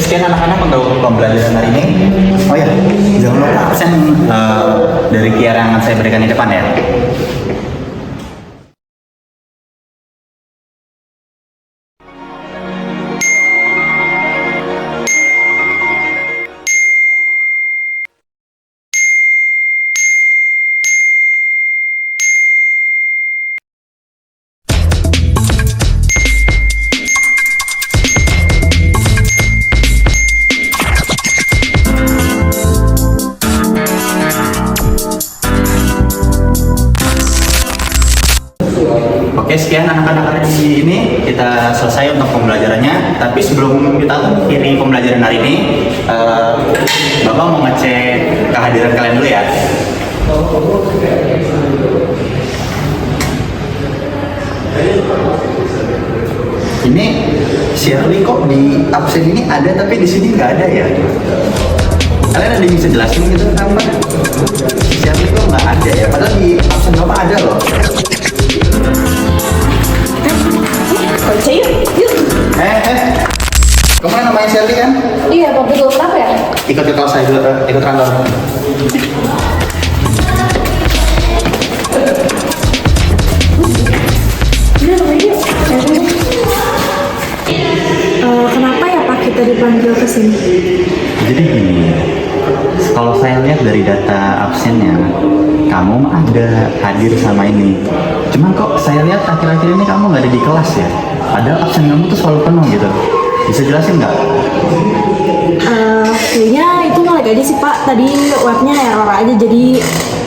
sekian anak-anak untuk pembelajaran hari ini. Oh ya, jangan lupa absen dari QR yang akan saya berikan di depan ya. Oke, sekian anak-anak hari ini kita selesai untuk pembelajarannya. Tapi sebelum kita akhiri pembelajaran hari ini, Bapak mau ngecek kehadiran kalian dulu ya. Ini Shirley kok di absen ini ada tapi di sini nggak ada ya? Kalian ada yang bisa jelasin gitu kenapa? Shirley kok nggak ada ya? Padahal di absen Bapak ada loh. Kerja yuk. Kamu kan namanya Shirley kan? Iya, Pak, betul. Kenapa ya? Ikut ke kelas saya dulu, ikut kantor. Kenapa ya Pak kita dipanggil ke sini? Jadi gini, kalau saya lihat dari data absennya, kamu ada hadir sama ini. Cuman kok saya lihat akhir-akhir ini kamu nggak ada di kelas ya? Padahal absen kamu tuh selalu penuh gitu. Bisa jelasin nggak? Kayaknya itu ngelag aja sih Pak. Tadi webnya error aja, jadi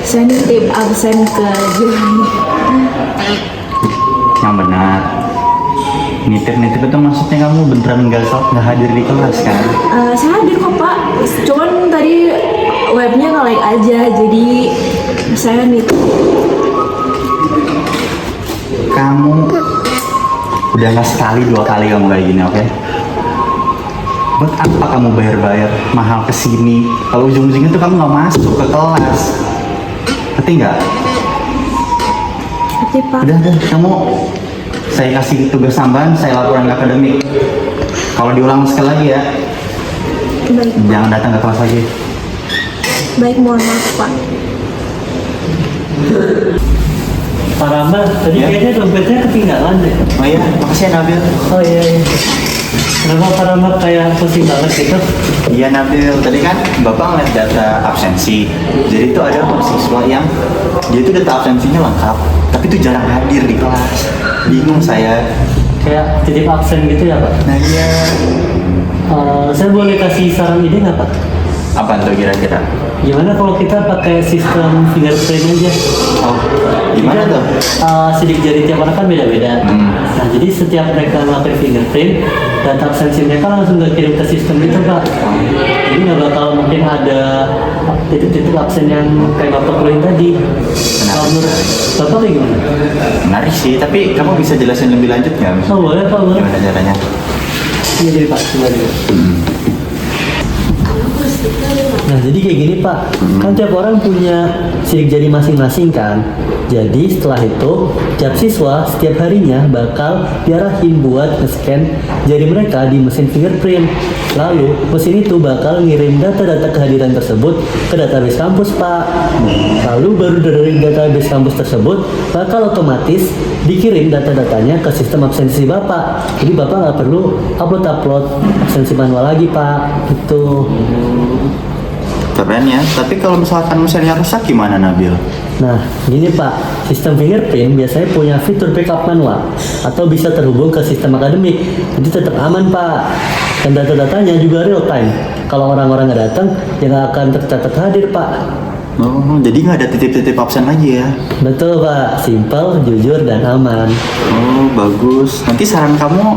saya nitip absen ke Juhani. Yang benar. Nitip itu maksudnya kamu beneran nggak hadir di kelas kan? Saya hadir kok Pak. Cuman tadi webnya ngelag aja, jadi saya nitip. Kamu udah nggak sekali dua kali kamu kayak gini, oke? Buat apa kamu bayar mahal kesini kalau ujung-ujungnya tuh kamu nggak masuk ke kelas? Ngerti nggak? Ngerti Pak. Udah, kamu saya kasih tugas tambahan, saya laporan ke akademik. Kalau diulang sekali lagi ya, Baik. jangan datang ke kelas lagi. Baik, mohon maaf Pak. Pak Rama, tadi Ya. kayaknya dompetnya ketinggalan deh. Oh iya, makasih ya Nabil. Oh iya. Kenapa Pak Rama kayak pusing banget gitu? Iya Nabil, tadi kan Bapak ngeliat data absensi. Jadi itu ada siswa yang dia itu data absensinya lengkap, tapi itu jarang hadir di kelas. Bingung saya. Kayak titip absen gitu ya Pak? Nah iya. Saya boleh kasih saran ide nggak Pak? Apa tuh kira-kira? Gimana kalau kita pakai sistem fingerprint aja? Oh, gimana tuh? Sidik jari tiap orang kan beda-beda. Nah, jadi setiap mereka melakukan fingerprint, data absensi mereka langsung dikirim ke sistem itu Pak. Jadi nggak bakal mungkin ada titik-titik absen yang kayak Bapak keluhin tadi. Kalau menurut Bapak kayak gimana? Menarik sih, tapi kamu bisa jelasin lebih lanjut nggak? Oh boleh Pak, boleh. Gimana caranya? Iya jadi Pak, coba dulu. Nah jadi kayak gini Pak, kan tiap orang punya sidik jari masing-masing kan. Jadi setelah itu, tiap siswa setiap harinya bakal diarahin buat nge-scan jari mereka di mesin fingerprint. Lalu mesin itu bakal ngirim data-data kehadiran tersebut ke database kampus Pak. Lalu baru dari database kampus tersebut bakal otomatis dikirim data-datanya ke sistem absensi Bapak. Jadi Bapak nggak perlu upload absensi manual lagi Pak. Gitu. Keren ya, tapi kalau misalkan mesinnya rusak gimana Nabil? Nah, gini Pak, sistem fingerprint biasanya punya fitur backup manual atau bisa terhubung ke sistem akademik, jadi tetap aman Pak. Dan data-datanya juga real time. Kalau orang-orang nggak datang, ya nggak akan tercatat hadir Pak. Oh, jadi nggak ada titip-titip absen lagi ya? Betul Pak, simple, jujur, dan aman. Oh, bagus. Nanti saran kamu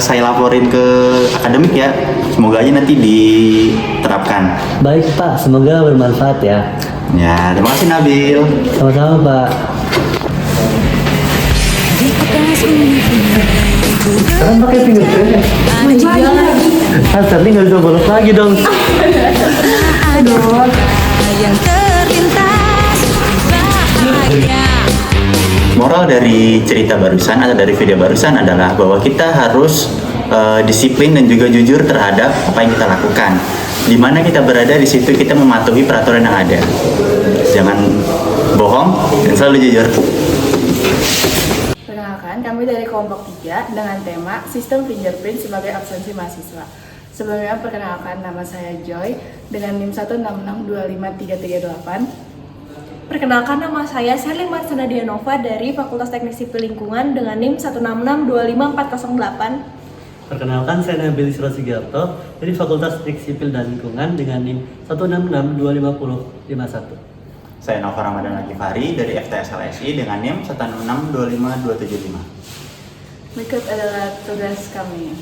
saya laporin ke akademik ya. Semoga aja nanti diterapkan. Baik Pak, semoga bermanfaat ya. Ya, terima kasih Nabil. Sama-sama Pak. Sekarang pakai fingerprint ya? Wajib lagi. Tapi nggak bisa bolos lagi dong. Aduh. yang terlintas bahagia. Moral dari cerita barusan atau dari video barusan adalah bahwa kita harus disiplin dan juga jujur terhadap apa yang kita lakukan. Di mana kita berada di situ kita mematuhi peraturan yang ada. Jangan bohong dan selalu jujur. Perkenalkan, kami dari kelompok 3 dengan tema Sistem Fingerprint sebagai absensi mahasiswa. Sebelumnya perkenalkan, nama saya Joy dengan NIM 166253338. Perkenalkan, nama saya Sherlyn Marsana Dianova dari Fakultas Teknik Sipil Lingkungan dengan NIM 166255408. Perkenalkan, saya Nabil Isra Sigarto dari Fakultas Teknik Sipil dan Lingkungan dengan NIM 166255051. Saya Nova Ramadan Al-Ghifari dari FTS LSI dengan NIM 16625275. Berikut adalah tugas kami.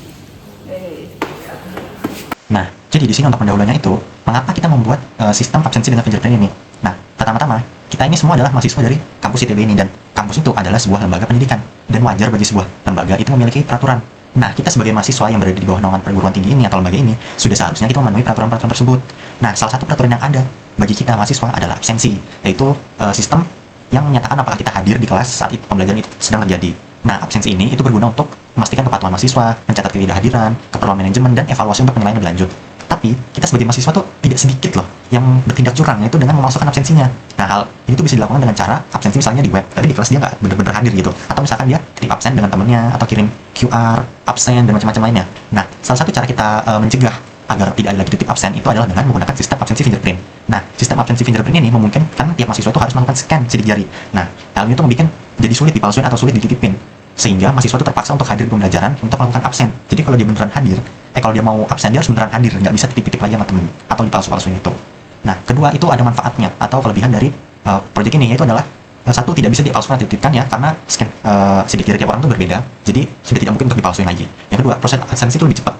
Nah, jadi di sini untuk pendahuluannya itu, mengapa kita membuat sistem absensi dengan fingerprint ini? Nah, pertama-tama, kita ini semua adalah mahasiswa dari kampus ITB ini, dan kampus itu adalah sebuah lembaga pendidikan, dan wajar bagi sebuah lembaga itu memiliki peraturan. Nah, kita sebagai mahasiswa yang berada di bawah naungan perguruan tinggi ini atau lembaga ini, sudah seharusnya kita memenuhi peraturan-peraturan tersebut. Nah, salah satu peraturan yang ada bagi kita mahasiswa adalah absensi, yaitu sistem yang menyatakan apakah kita hadir di kelas saat pembelajaran itu sedang terjadi. Nah, absensi ini itu berguna untuk memastikan kepatuhan mahasiswa, mencatat ketidakhadiran, keperluan manajemen, dan evaluasi untuk penilaian lebih lanjut. Tapi, kita sebagai mahasiswa tuh tidak sedikit loh yang bertindak curang, yaitu dengan memasukkan absensinya. Nah, hal ini tuh bisa dilakukan dengan cara absensi misalnya di web, tapi di kelas dia nggak benar-benar hadir gitu. Atau misalkan dia titip absen dengan temennya, atau kirim QR, absen, dan macam-macam lainnya. Nah, salah satu cara kita mencegah agar tidak ada lagi titip absen itu adalah dengan menggunakan sistem absensi fingerprint. Nah, sistem absensi fingerprint ini memungkinkan tiap mahasiswa itu harus melakukan scan sidik jari. Nah, hal ini tuh membuat jadi sulit dipalsuin atau sulit dititipin, sehingga mahasiswa itu terpaksa untuk hadir di pembelajaran untuk melakukan absen. Jadi kalau dia beneran hadir, kalau dia mau absen dia harus beneran hadir, nggak bisa titip-titip lagi sama temen atau dipalsu-palsuin itu. Nah, kedua itu ada manfaatnya atau kelebihan dari proyek ini, yaitu adalah satu, tidak bisa dipalsukan atau dititipkan ya, karena scan sidik jari tiap orang itu berbeda, jadi sudah tidak mungkin untuk dipalsuin lagi. Yang kedua, proses absensi itu lebih cepat.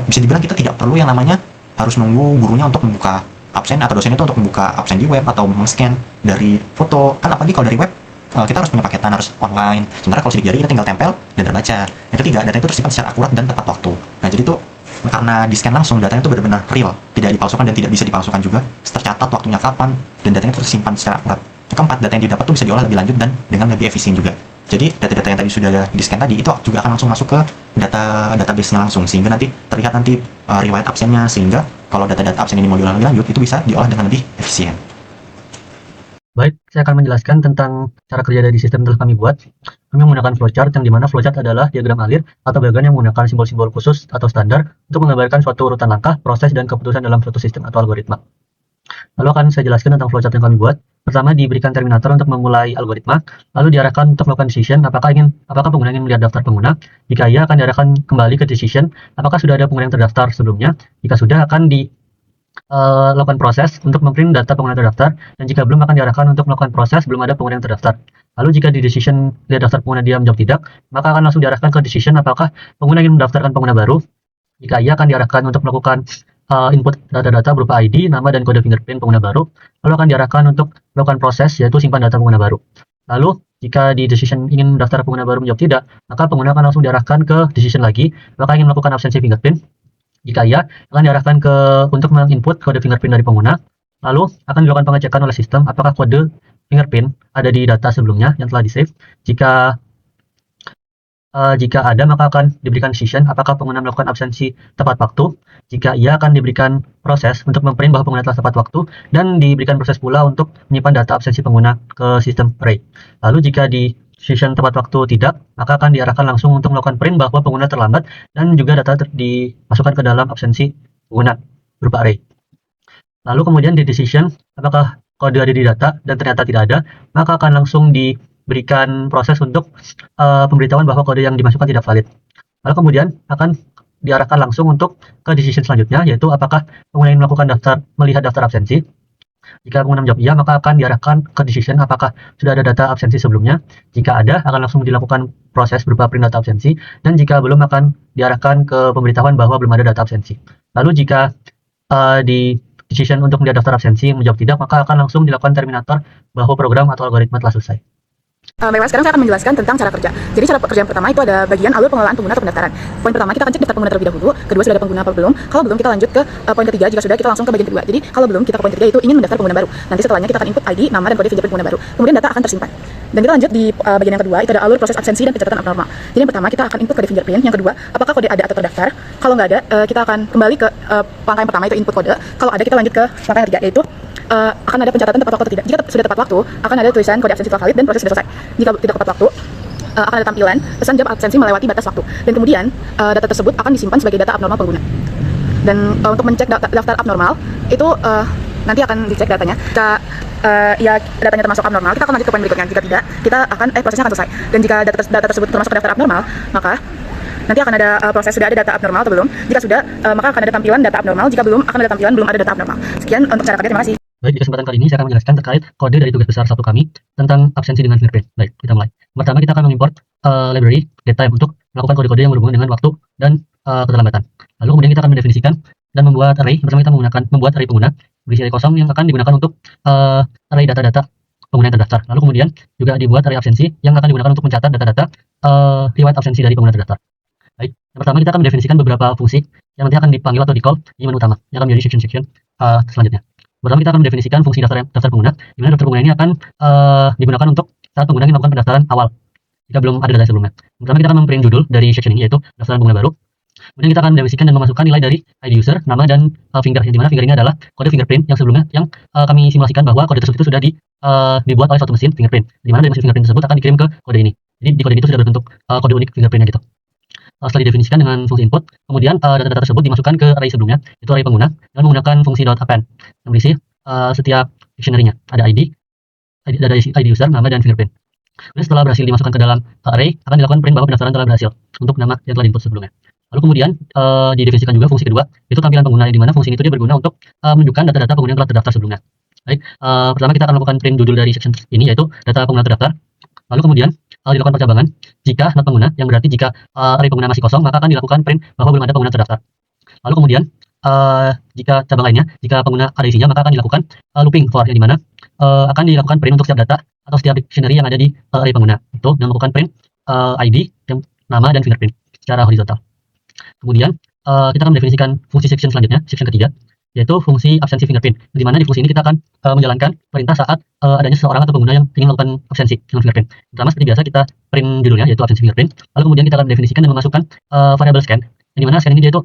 Bisa dibilang kita tidak perlu yang namanya harus nunggu gurunya untuk membuka absen atau dosen itu untuk membuka absen di web atau men-scan dari foto. Kan apalagi kalau dari web kita harus punya paketan, harus online. Sementara kalau sidik jari kita tinggal tempel dan terbaca. Yang ketiga, data itu tersimpan secara akurat dan tepat waktu. Nah, jadi tuh karena di-scan langsung, datanya itu benar-benar real, tidak dipalsukan dan tidak bisa dipalsukan juga, tercatat waktunya kapan, dan datanya tersimpan secara akurat. Yang keempat, data yang didapat tuh bisa diolah lebih lanjut dan dengan lebih efisien juga. Jadi data-data yang tadi sudah di-scan tadi itu juga akan langsung masuk ke database-nya langsung, sehingga nanti terlihat nanti riwayat absennya, sehingga kalau data-data absen ini mau diolah lebih lanjut itu bisa diolah dengan lebih efisien. Baik, saya akan menjelaskan tentang cara kerja dari sistem yang telah kami buat. Kami menggunakan flowchart, yang dimana flowchart adalah diagram alir atau diagram yang menggunakan simbol-simbol khusus atau standar untuk menggambarkan suatu urutan langkah, proses, dan keputusan dalam suatu sistem atau algoritma. Lalu akan saya jelaskan tentang flowchart yang kami buat. Pertama, diberikan terminator untuk memulai algoritma, lalu diarahkan untuk melakukan decision, apakah pengguna ingin melihat daftar pengguna. Jika iya, akan diarahkan kembali ke decision, apakah sudah ada pengguna yang terdaftar sebelumnya. Jika sudah, akan lakukan proses untuk memprint data pengguna terdaftar, dan jika belum akan diarahkan untuk melakukan proses belum ada pengguna yang terdaftar. Lalu jika di decision lihat daftar pengguna dia menjawab tidak, maka akan langsung diarahkan ke decision apakah pengguna ingin mendaftarkan pengguna baru. Jika iya, akan diarahkan untuk melakukan input data-data berupa ID, nama, dan kode fingerprint pengguna baru. Lalu akan diarahkan untuk melakukan proses, yaitu simpan data pengguna baru. Lalu jika di decision ingin mendaftar pengguna baru menjawab tidak, maka pengguna akan langsung diarahkan ke decision lagi, maka ingin melakukan absensi fingerprint. Jika iya, akan diarahkan untuk menginput kode fingerprint dari pengguna. Lalu akan dilakukan pengecekan oleh sistem apakah kode fingerprint ada di data sebelumnya yang telah di-save. Jika ada, maka akan diberikan decision apakah pengguna melakukan absensi tepat waktu. Jika iya, akan diberikan proses untuk memprint bahwa pengguna telah tepat waktu, dan diberikan proses pula untuk menyimpan data absensi pengguna ke sistem array. Lalu jika di decision tepat waktu tidak, maka akan diarahkan langsung untuk melakukan print bahwa pengguna terlambat, dan juga data dimasukkan ke dalam absensi pengguna berupa array. Lalu kemudian di decision apakah kode ada di data dan ternyata tidak ada, maka akan langsung diberikan proses untuk pemberitahuan bahwa kode yang dimasukkan tidak valid. Lalu kemudian akan diarahkan langsung untuk ke decision selanjutnya, yaitu apakah pengguna ingin melihat daftar absensi. Jika pengguna menjawab iya, maka akan diarahkan ke decision apakah sudah ada data absensi sebelumnya. Jika ada, akan langsung dilakukan proses berupa print data absensi, dan jika belum, akan diarahkan ke pemberitahuan bahwa belum ada data absensi. Lalu jika di decision untuk melihat daftar absensi menjawab tidak, maka akan langsung dilakukan terminator bahwa program atau algoritma telah selesai. Baiklah, sekarang saya akan menjelaskan tentang cara kerja. Jadi cara kerja yang pertama itu ada bagian alur pengelolaan pengguna atau pendaftaran. Poin pertama kita akan cek daftar pengguna terlebih dahulu. Kedua, sudah ada pengguna apa belum? Kalau belum, kita lanjut ke poin ketiga. Jika sudah, kita langsung ke bagian kedua. Jadi kalau belum, kita ke poin ketiga itu ingin mendaftar pengguna baru. Nanti setelahnya kita akan input ID, nama dan kode fingerprint pengguna baru. Kemudian data akan tersimpan. Dan kita lanjut di bagian yang kedua, itu ada alur proses absensi dan pencatatan abnormal. Jadi yang pertama kita akan input kode fingerprint. Yang kedua, apakah kode ada atau terdaftar? Kalau nggak ada, kita akan kembali ke langkah yang pertama itu input kode. Kalau ada, kita lanjut ke langkah yang ketiga yaitu akan ada pencatatan tepat waktu atau tidak. Jika sudah tepat waktu, akan ada tulisan kode absensi telah valid dan proses sudah selesai. Jika tidak tepat waktu, akan ada tampilan pesan jam absensi melewati batas waktu. Dan kemudian data tersebut akan disimpan sebagai data abnormal pengguna. Dan untuk mencek daftar abnormal itu nanti akan dicek datanya. Jika ya datanya termasuk abnormal, kita akan lanjut ke poin berikutnya. Jika tidak, kita akan prosesnya akan selesai. Dan jika data tersebut termasuk daftar abnormal, maka nanti akan ada proses sudah ada data abnormal atau belum. Jika sudah, maka akan ada tampilan data abnormal. Jika belum, akan ada tampilan belum ada data abnormal. Sekian untuk cara kerja. Terima kasih. Baik, di kesempatan kali ini saya akan menjelaskan terkait kode dari tugas besar 1 kami tentang absensi dengan fingerprint. Baik, kita mulai. Pertama, kita akan mengimport library datetime untuk melakukan kode-kode yang berhubungan dengan waktu dan keterlambatan. Lalu kemudian kita akan mendefinisikan dan membuat array. Pertama kita membuat array pengguna, berisi array kosong yang akan digunakan untuk array data-data pengguna yang terdaftar. Lalu kemudian juga dibuat array absensi yang akan digunakan untuk mencatat data-data riwayat absensi dari pengguna terdaftar. Baik, yang pertama kita akan mendefinisikan beberapa fungsi yang nanti akan dipanggil atau di-call di menu utama, yang akan menjadi section-section selanjutnya. Pertama kita akan mendefinisikan fungsi daftar pengguna, di mana daftar pengguna ini akan digunakan untuk saat pengguna ingin melakukan pendaftaran awal jika belum ada data sebelumnya. Pertama kita akan memprint judul dari section ini, yaitu daftaran pengguna baru. Kemudian kita akan mendefinisikan dan memasukkan nilai dari ID user, nama dan finger, yang dimana finger ini adalah kode fingerprint yang sebelumnya yang kami simulasikan bahwa kode tersebut itu sudah dibuat oleh suatu mesin fingerprint, di mana dari mesin fingerprint tersebut akan dikirim ke kode ini. Jadi di kode ini itu sudah berbentuk kode unik fingerprintnya gitu. Setelah didefinisikan dengan fungsi input, kemudian data-data tersebut dimasukkan ke array sebelumnya, yaitu array pengguna, dengan menggunakan fungsi .append yang berisi setiap dictionary-nya. Ada ID user, nama, dan fingerprint. Kemudian setelah berhasil dimasukkan ke dalam array, akan dilakukan print bahwa pendaftaran telah berhasil untuk nama yang telah diinput sebelumnya. Lalu kemudian didefinisikan juga fungsi kedua, yaitu tampilan pengguna, di mana fungsi itu dia berguna untuk menunjukkan data-data pengguna yang telah terdaftar sebelumnya. Baik, pertama kita akan melakukan print judul dari section ini, yaitu data pengguna terdaftar. Lalu kemudian dilakukan percabangan jika not pengguna, yang berarti jika array pengguna masih kosong, maka akan dilakukan print bahwa belum ada pengguna terdaftar. Lalu kemudian jika cabang lainnya, jika pengguna ada isinya, maka akan dilakukan looping for, yang dimana akan dilakukan print untuk setiap data atau setiap dictionary yang ada di array pengguna itu, dan melakukan print ID, nama, dan fingerprint secara horizontal. Kemudian kita akan mendefinisikan fungsi section selanjutnya, section ketiga, yaitu fungsi absensi fingerprint, di mana di fungsi ini kita akan menjalankan perintah saat adanya seseorang atau pengguna yang ingin melakukan absensi dengan fingerprint. Pertama, seperti biasa kita print judulnya, yaitu absensi fingerprint. Lalu kemudian kita akan mendefinisikan dan memasukkan variable scan, yang dimana scan ini yaitu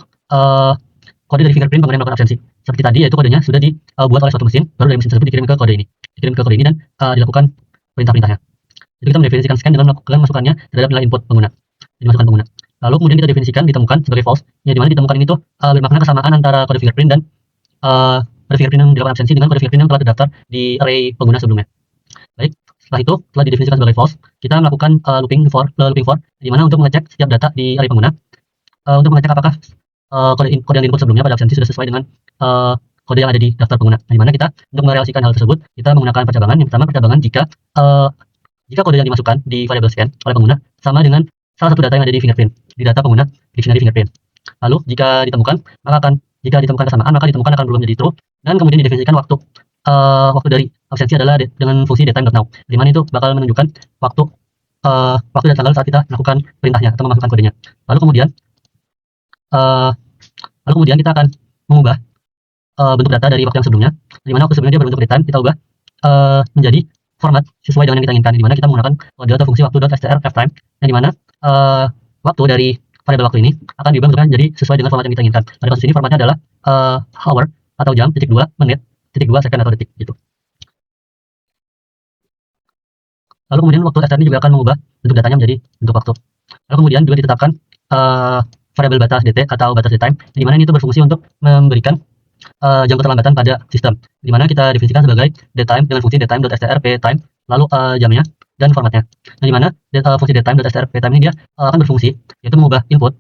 kode dari fingerprint pengguna yang melakukan absensi. Seperti tadi, yaitu kodenya sudah dibuat oleh suatu mesin, baru dari mesin tersebut dikirim ke kode ini, dan dilakukan perintah-perintahnya. Jadi kita mendefinisikan scan dengan melakukan masukannya terhadap nilai input pengguna, dimasukkan pengguna. Lalu kemudian kita definisikan ditemukan sebagai false, yang dimana ditemukan ini tuh bermakna kesamaan antara kode fingerprint dan kode fingerprint yang dilakukan absensi dengan kode fingerprint yang telah terdaftar di array pengguna sebelumnya. Baik, setelah itu telah didefinisikan sebagai false, kita melakukan looping for, di mana untuk mengecek setiap data di array pengguna, untuk mengecek apakah kode yang diinput sebelumnya pada absensi sudah sesuai dengan kode yang ada di daftar pengguna. Di mana kita untuk merealisasikan hal tersebut, kita menggunakan percabangan. Yang pertama, percabangan jika kode yang dimasukkan di variable scan oleh pengguna sama dengan salah satu data yang ada di fingerprint, di data pengguna dictionary fingerprint. Lalu jika ditemukan kesamaan, maka ditemukan akan berubah menjadi true, dan kemudian didefinisikan waktu dari absensi adalah dengan fungsi datetime.now, di mana itu bakal menunjukkan waktu dan tanggal saat kita melakukan perintahnya atau memasukkan kodenya. Lalu kemudian kita akan mengubah bentuk data dari waktu yang sebelumnya, di mana waktu sebelumnya dia berbentuk datetime, kita ubah menjadi format sesuai dengan yang kita inginkan, di mana kita menggunakan kode atau fungsi waktu.str ftime, yang di mana waktu dari variabel waktu ini akan diubah bentuknya jadi sesuai dengan format yang kita inginkan. Pada kasus ini formatnya adalah hour atau jam, titik 2, menit, titik 2, second atau detik gitu. Lalu kemudian waktu str ini juga akan mengubah bentuk datanya menjadi bentuk waktu. Lalu kemudian juga ditetapkan variabel batas dt atau batas datetime, di mana ini itu berfungsi untuk memberikan jam keterlambatan pada sistem, di mana kita definisikan sebagai datetime dengan fungsi datetime.str ptime, lalu jamnya dan formatnya. Nah, di mana fungsi datetime.str ptime ini dia akan berfungsi yaitu mengubah input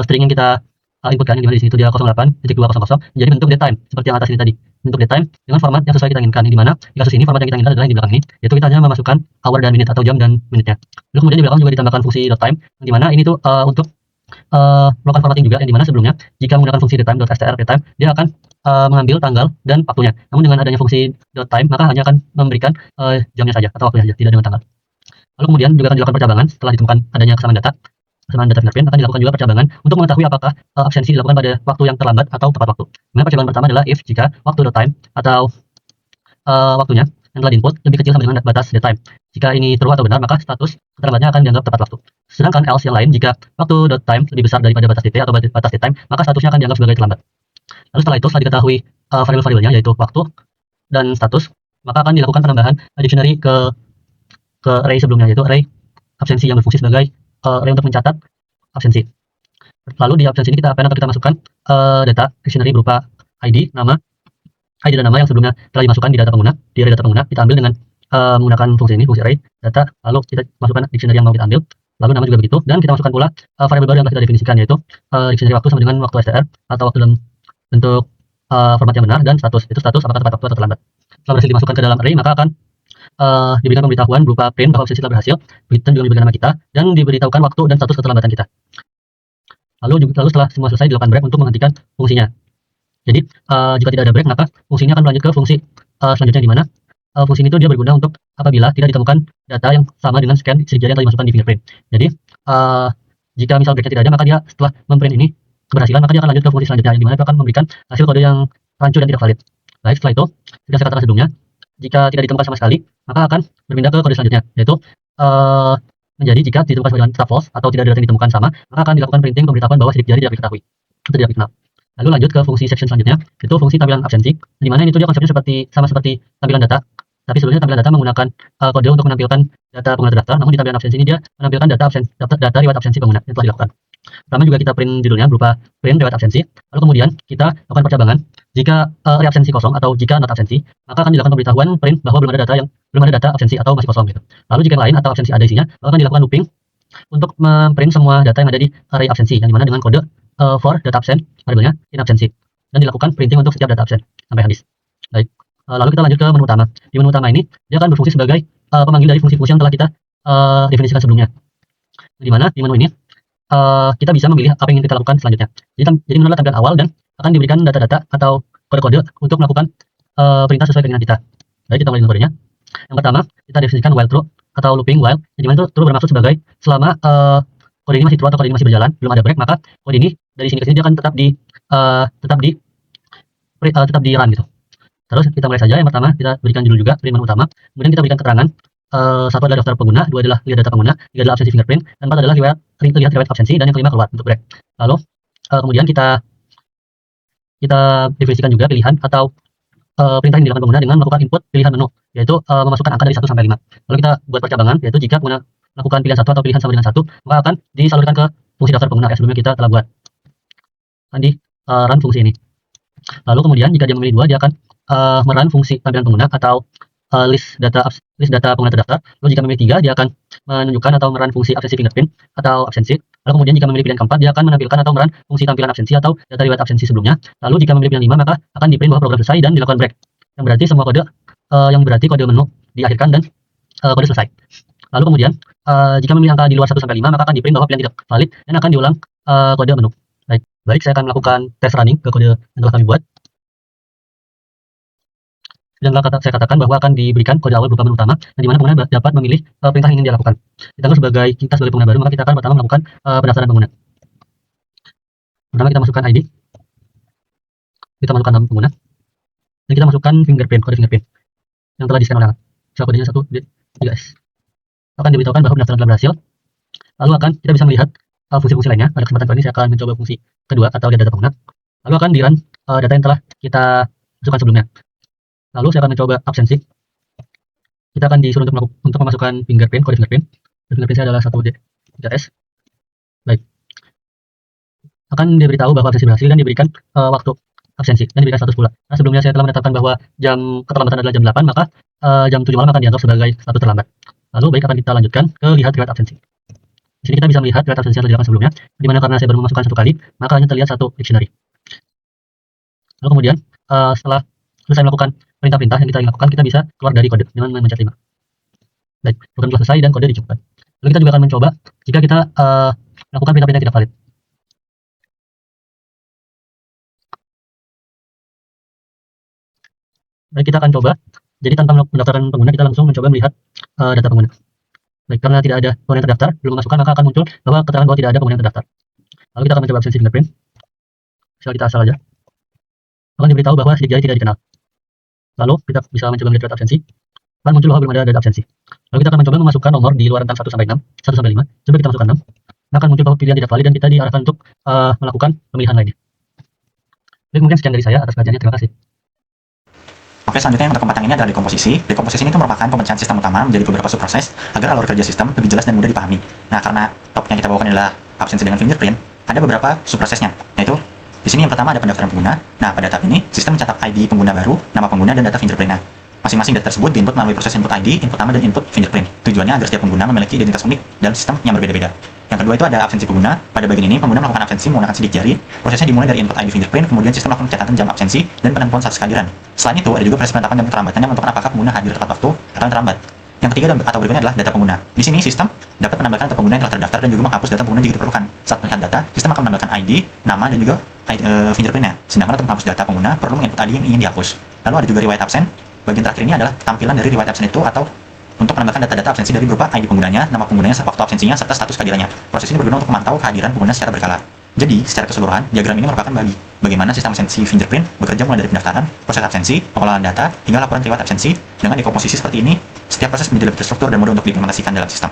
string yang kita inputkan, di mana di sini itu dia 08.200 menjadi bentuk datetime seperti yang atas ini tadi, bentuk datetime dengan format yang sesuai kita inginkan, di mana di kasus ini format yang kita inginkan adalah yang di belakang ini, yaitu kita hanya memasukkan hour dan minute atau jam dan menitnya. Lalu kemudian di belakang juga ditambahkan fungsi .time, di mana ini tuh untuk melakukan formatting juga, yang dimana sebelumnya jika menggunakan fungsi datetime.str ptime dia akan mengambil tanggal dan waktunya, namun dengan adanya fungsi .time maka hanya akan memberikan jamnya saja atau waktunya saja, tidak dengan tanggal. Lalu kemudian juga akan dilakukan percabangan setelah ditemukan adanya kesamaan data fingerprint akan dilakukan juga percabangan untuk mengetahui apakah absensi dilakukan pada waktu yang terlambat atau tepat waktu. Dimana percabangan pertama adalah if jika waktu .time atau waktunya yang telah diinput lebih kecil sama dengan batas .time. Jika ini true atau benar, maka status terlambatnya akan dianggap tepat waktu. Sedangkan else yang lain, jika waktu .time lebih besar daripada batas dt atau batas .time, maka statusnya akan dianggap sebagai terlambat. Lalu setelah itu, setelah diketahui variabel-variabelnya yaitu waktu dan status, maka akan dilakukan penambahan dictionary ke array sebelumnya, yaitu array absensi yang berfungsi sebagai array untuk mencatat absensi. Lalu di absensi ini kita append atau kita masukkan data dictionary berupa ID dan nama yang sebelumnya telah dimasukkan di data pengguna, di array data pengguna, kita ambil dengan menggunakan fungsi ini, fungsi array data, lalu kita masukkan dictionary yang mau kita ambil, lalu nama juga begitu, dan kita masukkan pula variabel baru yang telah kita definisikan, yaitu dictionary waktu sama dengan waktu str atau waktu dalam bentuk format yang benar, dan status, itu status apakah tepat waktu atau terlambat. Setelah berhasil dimasukkan ke dalam array, maka akan diberikan pemberitahuan berupa print bahwa absensi telah berhasil, dan juga diberikan nama kita, dan diberitahukan waktu dan status keterlambatan kita. Lalu setelah semua selesai dilakukan break untuk menghentikan fungsinya. Jadi jika tidak ada break, maka fungsinya akan berlanjut ke fungsi selanjutnya, di mana fungsi ini dia berguna untuk apabila tidak ditemukan data yang sama dengan scan sidik jari yang telah dimasukkan di fingerprint. Jadi jika misal breaknya tidak ada, maka dia setelah memprint ini keberhasilan, maka dia akan lanjut ke fungsi selanjutnya, di mana itu akan memberikan hasil kode yang rancu dan tidak valid. Baik, setelah itu, seperti yang saya katakan sebelumnya, jika tidak ditemukan sama sekali, maka akan berpindah ke kode selanjutnya, yaitu menjadi jika ditemukan dengan tetap false atau tidak ada data yang ditemukan sama, maka akan dilakukan printing pemberitahuan bahwa sidik jari tidak diketahui atau tidak dikenal. Lalu lanjut ke fungsi section selanjutnya, itu fungsi tampilan absensi, di mana ini dia konsepnya sama seperti tampilan data, tapi sebelumnya tampilan data menggunakan kode untuk menampilkan data pengguna terdaftar, namun di tampilan absensi ini dia menampilkan data riwayat absensi pengguna yang telah dilakukan. Pertama juga kita print judulnya berupa print riwayat absensi, lalu kemudian kita lakukan percabangan. Jika array absensi kosong atau jika not absensi, maka akan dilakukan pemberitahuan print bahwa belum ada data absensi atau masih kosong gitu. Lalu jika yang lain atau absensi ada isinya, maka akan dilakukan looping untuk memprint semua data yang ada di array absensi, yang dimana dengan kode for data absent variabelnya in absensi, dan dilakukan printing untuk setiap data absen sampai habis. Baik, lalu kita lanjut ke menu utama. Di menu utama ini dia akan berfungsi sebagai pemanggil dari fungsi-fungsi yang telah kita definisikan sebelumnya, di mana di menu ini kita bisa memilih apa yang ingin kita lakukan selanjutnya. Jadi menu adalah tampilan awal dan akan diberikan data-data atau kode-kode untuk melakukan perintah sesuai keinginan kita. Baik, kita mulai dengan kodenya. Yang pertama, kita definisikan while true atau looping while, di mana itu true bermaksud sebagai selama kode ini masih true atau kode ini masih berjalan, belum ada break, maka kode ini dari sini ke sini dia akan tetap di run gitu. Terus kita mulai saja. Yang pertama kita berikan judul juga, print menu utama, kemudian kita berikan keterangan. Satu adalah daftar pengguna, dua adalah lihat data pengguna, tiga adalah absensi fingerprint, dan empat adalah lihat riwayat absensi, dan yang kelima keluar untuk break. Lalu kemudian kita definisikan juga pilihan atau perintah yang dilakukan pengguna dengan melakukan input pilihan menu, yaitu memasukkan angka dari 1 sampai 5. Lalu kita buat percabangan, yaitu jika pengguna melakukan pilihan satu atau pilihan sama dengan 1, maka akan disalurkan ke fungsi daftar pengguna yang sebelumnya kita telah buat. Akan di run fungsi ini. Lalu kemudian jika dia memilih 2, dia akan merun fungsi tampilan pengguna atau list data pengguna terdaftar. Lalu jika memilih 3, dia akan menunjukkan atau merun fungsi absensi fingerprint atau absensi. Lalu kemudian jika memilih pilihan keempat, dia akan menampilkan atau merun fungsi tampilan absensi atau data riwayat absensi sebelumnya. Lalu jika memilih pilihan 5, maka akan di print bahwa program selesai dan dilakukan break, yang berarti semua kode kode menu diakhirkan dan kode selesai. Lalu kemudian jika memilih angka di luar 1 sampai 5, maka akan di print bahwa pilihan tidak valid dan akan diulang kode menu. Baik, saya akan melakukan tes running ke kode yang telah kami buat. Dan saya katakan bahwa akan diberikan kode awal berupa menu utama, dan di mana pengguna dapat memilih perintah yang ingin dia lakukan. Kita sebagai pengguna baru, maka kita akan pertama melakukan pendaftaran pengguna. Pertama kita masukkan ID, kita masukkan nama pengguna, dan kita masukkan kode fingerprint yang telah di-scan oleh alat. Misal kodenya 1D3S. Akan diberitahukan bahwa pendaftaran telah berhasil. Lalu kita bisa melihat fungsi-fungsi lainnya. Pada kesempatan kali ini saya akan mencoba fungsi kedua atau lihat data pengguna. Lalu akan di-run data yang telah kita masukkan sebelumnya. Lalu saya akan mencoba absensi. Kita akan disuruh untuk memasukkan kode fingerprint. Kode fingerprint saya adalah 1D3S. Baik. Akan diberitahu bahwa absensi berhasil dan diberikan waktu absensi dan diberikan status pula. Nah, sebelumnya saya telah menetapkan bahwa jam keterlambatan adalah jam 8, maka jam 7 malam akan dianggap sebagai status terlambat. Lalu baik, akan kita lanjutkan ke lihat riwayat absensi. Di sini kita bisa melihat riwayat absensi yang telah dilakukan sebelumnya, di mana karena saya baru memasukkan 1 kali, maka hanya terlihat 1 dictionary. Lalu kemudian setelah selesai melakukan perintah-perintah yang kita ingin lakukan, kita bisa keluar dari kode dengan memencet 5. Baik, program telah selesai dan kode dicukupkan. Lalu kita juga akan mencoba jika kita melakukan perintah-perintah yang tidak valid. Baik, kita akan coba. Jadi tanpa pendaftaran pengguna, kita langsung mencoba melihat data pengguna. Baik, karena tidak ada pengguna yang terdaftar, belum memasukkan, maka akan muncul bahwa keterangan bahwa tidak ada pengguna yang terdaftar. Lalu kita akan mencoba absensi fingerprint. Misal kita asal aja. Akan diberitahu bahwa sidik jari tidak dikenal. Lalu kita bisa mencoba melihat riwayat absensi. Akan muncul bahwa belum ada data absensi. Lalu kita akan mencoba memasukkan nomor di luar rentang 1 sampai 6, 1 sampai 5. Coba kita masukkan 6. Nah, akan muncul bahwa pilihan tidak valid dan kita diarahkan untuk melakukan pemilihan lainnya. Baik, mungkin sekian dari saya atas perhatiannya. Terima kasih. Oke, selanjutnya yang untuk keempat yang ini adalah dekomposisi. Dekomposisi ini itu merupakan pemecahan sistem utama menjadi beberapa subproses agar alur kerja sistem lebih jelas dan mudah dipahami. Nah, karena topik yang kita bawakan adalah absensi dengan fingerprint, ada beberapa subprosesnya, yaitu di sini yang pertama ada pendaftaran pengguna. Nah, pada tahap ini sistem mencatat ID pengguna baru, nama pengguna, dan data fingerprintnya. Masing-masing data tersebut diinput melalui proses input ID, input nama, dan input fingerprint. Tujuannya agar setiap pengguna memiliki identitas unik dalam sistem yang berbeda-beda. Yang kedua itu ada absensi pengguna. Pada bagian ini, pengguna melakukan absensi menggunakan sidik jari. Prosesnya dimulai dari input ID fingerprint, kemudian sistem melakukan catatan jam absensi dan penentuan status kehadiran. Selain itu, ada juga proses penetapan jam keterlambatan yang menentukan apakah pengguna hadir tepat waktu atau yang terlambat. Yang ketiga atau berikutnya adalah data pengguna. Di sini sistem dapat menambahkan data pengguna yang telah terdaftar dan juga menghapus data pengguna jika diperlukan. Saat melihat data, sistem akan menambahkan ID, nama, dan juga fingerprintnya. Sedangkan untuk menghapus data pengguna, perlu menginput ID yang ingin dihapus. Lalu ada juga riwayat absen. Bagian terakhir ini adalah tampilan dari riwayat absen itu atau untuk menambahkan data-data absensi dari berupa ID penggunanya, nama penggunanya, waktu absensinya, serta status kehadirannya. Proses ini berguna untuk memantau kehadiran pengguna secara berkala. Jadi, secara keseluruhan, diagram ini merupakan bagaimana sistem absensi fingerprint bekerja mulai dari pendaftaran, proses absensi, pengelolaan data, hingga laporan riwayat absensi. Dengan dekomposisi seperti ini, setiap proses menjadi lebih terstruktur dan mudah untuk diimplementasikan dalam sistem.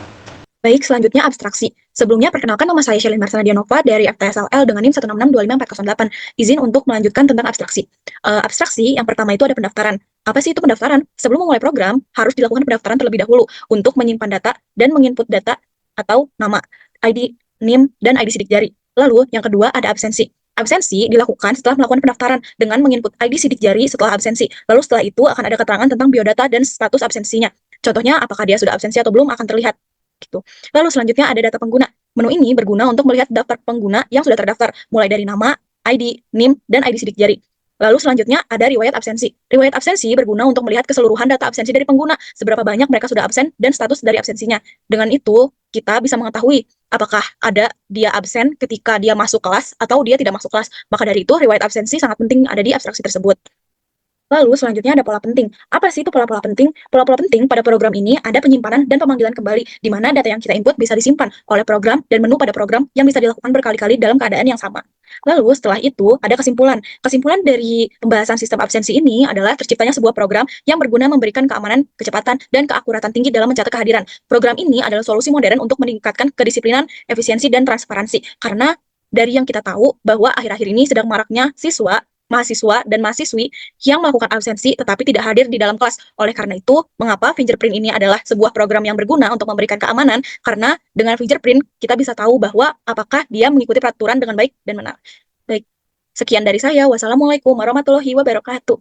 Baik, selanjutnya abstraksi. Sebelumnya, perkenalkan nama saya Shelly Marsana Dianova dari FTSLL dengan NIM 1662548. Izin untuk melanjutkan tentang abstraksi. Abstraksi yang pertama itu ada pendaftaran. Apa sih itu pendaftaran? Sebelum memulai program, harus dilakukan pendaftaran terlebih dahulu untuk menyimpan data dan menginput data atau nama, ID, NIM, dan ID sidik jari. Lalu, yang kedua ada absensi. Absensi dilakukan setelah melakukan pendaftaran dengan menginput ID sidik jari setelah absensi. Lalu setelah itu akan ada keterangan tentang biodata dan status absensinya. Contohnya, apakah dia sudah absensi atau belum akan terlihat. Gitu. Lalu selanjutnya ada data pengguna. Menu ini berguna untuk melihat daftar pengguna yang sudah terdaftar, mulai dari nama, ID, NIM, dan ID sidik jari. Lalu selanjutnya ada riwayat absensi. Riwayat absensi berguna untuk melihat keseluruhan data absensi dari pengguna, seberapa banyak mereka sudah absen dan status dari absensinya. Dengan itu, kita bisa mengetahui apakah ada dia absen ketika dia masuk kelas atau dia tidak masuk kelas. Maka dari itu, riwayat absensi sangat penting ada di abstraksi tersebut. Lalu selanjutnya ada pola penting. Apa sih itu pola-pola penting? Pola-pola penting pada program ini ada penyimpanan dan pemanggilan kembali, di mana data yang kita input bisa disimpan oleh program dan menu pada program yang bisa dilakukan berkali-kali dalam keadaan yang sama. Lalu setelah itu ada kesimpulan. Kesimpulan dari pembahasan sistem absensi ini adalah terciptanya sebuah program yang berguna memberikan keamanan, kecepatan, dan keakuratan tinggi dalam mencatat kehadiran. Program ini adalah solusi modern untuk meningkatkan kedisiplinan, efisiensi, dan transparansi. Karena dari yang kita tahu bahwa akhir-akhir ini sedang maraknya siswa, mahasiswa, dan mahasiswi yang melakukan absensi tetapi tidak hadir di dalam kelas. Oleh karena itu, mengapa fingerprint ini adalah sebuah program yang berguna untuk memberikan keamanan? Karena dengan fingerprint, kita bisa tahu bahwa apakah dia mengikuti peraturan dengan baik dan benar. Baik, sekian dari saya. Wassalamualaikum warahmatullahi wabarakatuh.